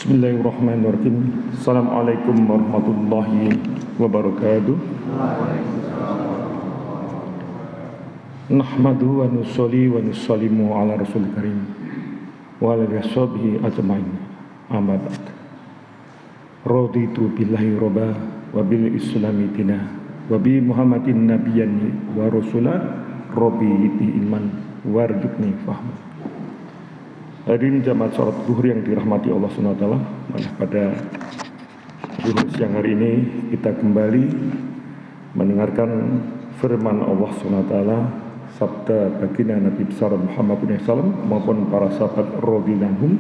Bismillahirrahmanirrahim. Assalamualaikum warahmatullahi wabarakatuh. Nahmadu wa nusolli wa nusallimu ala rasul karim wa ala washabihi ajma'in. Amma ba'd. Raditu billahi robba wa bil islami dina wa bi muhammadin nabiyyan wa rasulah rabbi iman warzuqni fahma. Hadirin jamaah salat zuhur yang dirahmati Allah SWT, pada zuhur siang hari ini kita kembali mendengarkan firman Allah SWT, sabda baginda Nabi besar Muhammad SAW maupun para sahabat radhiyallahu anhum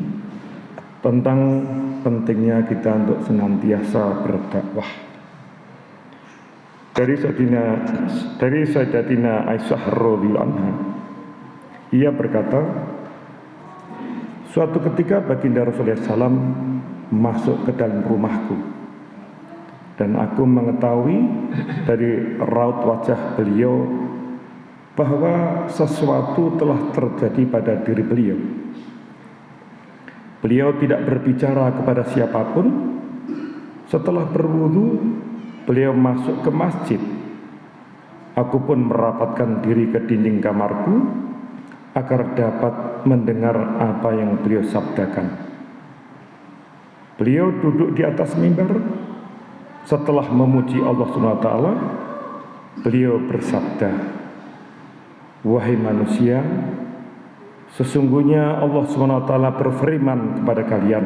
tentang pentingnya kita untuk senantiasa berdakwah. Dari Sayyidatina Aisyah radhiyallahu anha, ia berkata, suatu ketika baginda Rasulullah SAW masuk ke dalam rumahku, dan aku mengetahui dari raut wajah beliau bahwa sesuatu telah terjadi pada diri beliau. Beliau tidak berbicara kepada siapapun. Setelah berwudu, beliau masuk ke masjid. Aku pun merapatkan diri ke dinding kamarku agar dapat mendengar apa yang beliau sabdakan. Beliau duduk di atas mimbar. Setelah memuji Allah SWT, beliau bersabda, wahai manusia, sesungguhnya Allah SWT berfirman kepada kalian,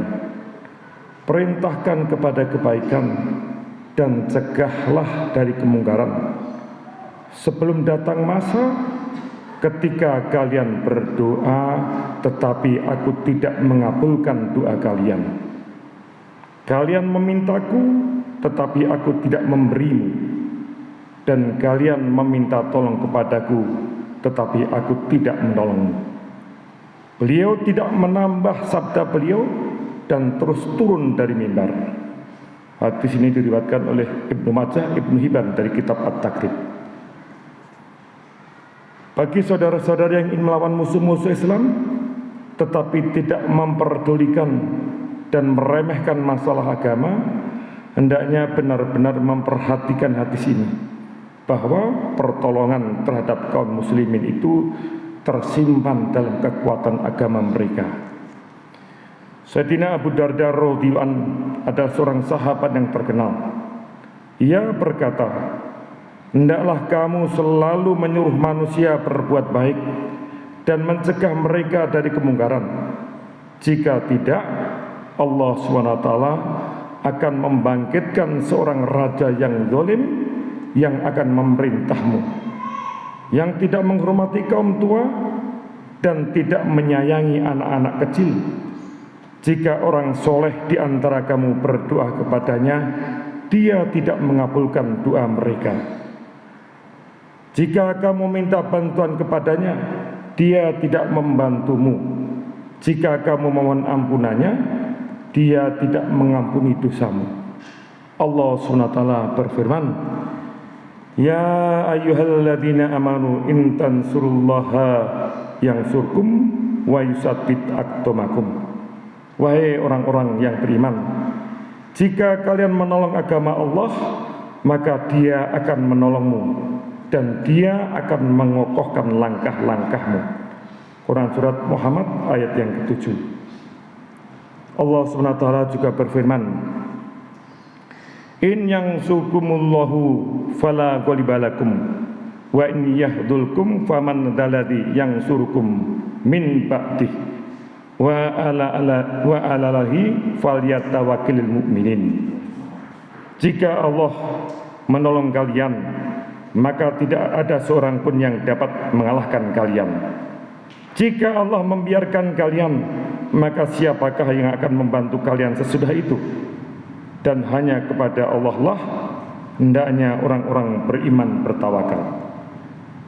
perintahkan kepada kebaikan dan cegahlah dari kemungkaran, sebelum datang masa ketika kalian berdoa tetapi aku tidak mengabulkan doa kalian. Kalian memintaku tetapi aku tidak memberimu, dan kalian meminta tolong kepadaku tetapi aku tidak menolongmu. Beliau tidak menambah sabda beliau dan terus turun dari mimbar. Hadis ini diriwayatkan oleh Ibnu Majah, Ibnu Hibban dari kitab At-Taqrib. Bagi saudara-saudara yang ingin melawan musuh-musuh Islam tetapi tidak memperdulikan dan meremehkan masalah agama, hendaknya benar-benar memperhatikan hadis ini, bahwa pertolongan terhadap kaum muslimin itu tersimpan dalam kekuatan agama mereka. Sayyidina Abu Darda radhiyallahu anhu adalah seorang sahabat yang terkenal. Ia berkata, hendaklah kamu selalu menyuruh manusia berbuat baik dan mencegah mereka dari kemungkaran. Jika tidak, Allah SWT akan membangkitkan seorang raja yang zalim yang akan memerintahmu, yang tidak menghormati kaum tua dan tidak menyayangi anak-anak kecil. Jika orang soleh di antara kamu berdoa kepadanya, dia tidak mengabulkan doa mereka. Jika kamu minta bantuan kepadanya, dia tidak membantumu. Jika kamu memohon ampunannya, dia tidak mengampuni dosamu. Allah SWT berfirman, ya ayyuhalladzina amanu in tansurullaha yansurkum wa yusabbit aqdamakum. Wahai orang-orang yang beriman, jika kalian menolong agama Allah, maka dia akan menolongmu dan dia akan mengokohkan langkah-langkahmu. Quran surat Muhammad ayat yang ke-7. Allah SWT juga berfirman, in yansurkumullahu fala ghaliba-lakum wa in yahdulkum faman dzalladzi yansurukum min ba'dih wa alallahi falyatawakkilul mu'minin. Jika Allah menolong kalian, maka tidak ada seorang pun yang dapat mengalahkan kalian. Jika Allah membiarkan kalian, maka siapakah yang akan membantu kalian sesudah itu? Dan hanya kepada Allah lah hendaknya orang-orang beriman bertawakal.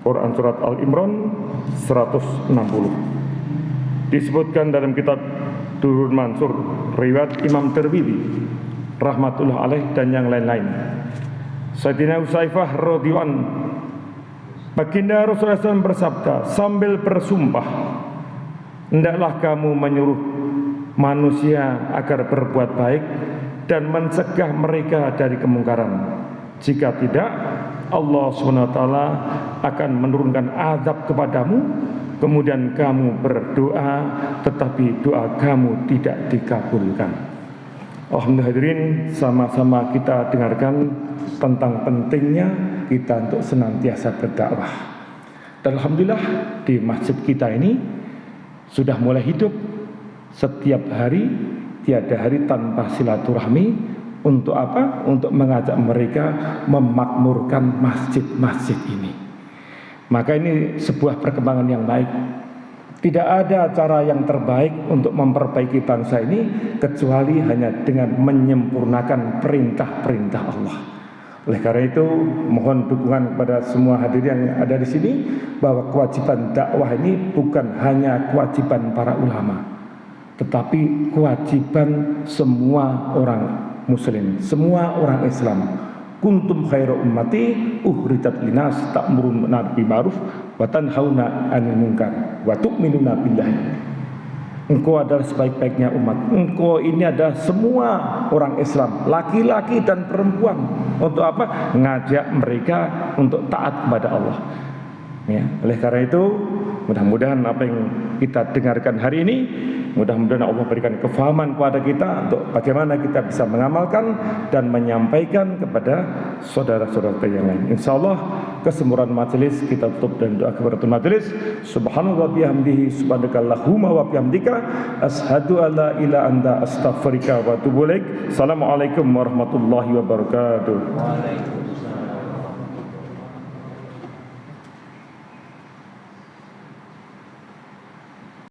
Quran surat Al-Imran 160. Disebutkan dalam kitab Durrul Mansur riwayat Imam Tirmidzi rahmatullah alaih dan yang lain-lain. Sayyidina Usaifah radhiyallahu anhu, baginda Rasulullah SAW bersabda sambil bersumpah, hendaklah kamu menyuruh manusia agar berbuat baik dan mencegah mereka dari kemungkaran. Jika tidak, Allah SWT akan menurunkan azab kepadamu, kemudian kamu berdoa tetapi doa kamu tidak dikabulkan. Alhamdulillah hadirin, sama-sama kita dengarkan tentang pentingnya kita untuk senantiasa berdakwah. Dan alhamdulillah di masjid kita ini sudah mulai hidup. Setiap hari, tiada hari tanpa silaturahmi. Untuk apa? Untuk mengajak mereka memakmurkan masjid-masjid ini. Maka ini sebuah perkembangan yang baik. Tidak ada cara yang terbaik untuk memperbaiki bangsa ini kecuali hanya dengan menyempurnakan perintah-perintah Allah. Oleh karena itu, mohon dukungan kepada semua hadirin yang ada di sini bahwa kewajiban dakwah ini bukan hanya kewajiban para ulama, tetapi kewajiban semua orang muslim, semua orang Islam. Kuntum khairu ummati uhridat linas ta'muruna bil ma'ruf wa tanhauna 'anil munkar wa tu'minuna billah. Engkau adalah sebaik-baiknya umat. Engkau ini adalah semua orang Islam, laki-laki dan perempuan. Untuk apa? Ngajak mereka untuk taat kepada Allah. Ya, oleh karena itu, mudah-mudahan apa yang kita dengarkan hari ini, mudah-mudahan Allah berikan kefahaman kepada kita untuk bagaimana kita bisa mengamalkan dan menyampaikan kepada saudara-saudara yang lain. Insyaallah kesemuran majelis kita tutup dan doa kepada majelis. Subhanallah bihamdihi subhanakallahumma wa bihamdika asyhadu alla ilaha anta astaghfiruka wa atubu ilaik. Assalamualaikum warahmatullahi wabarakatuh.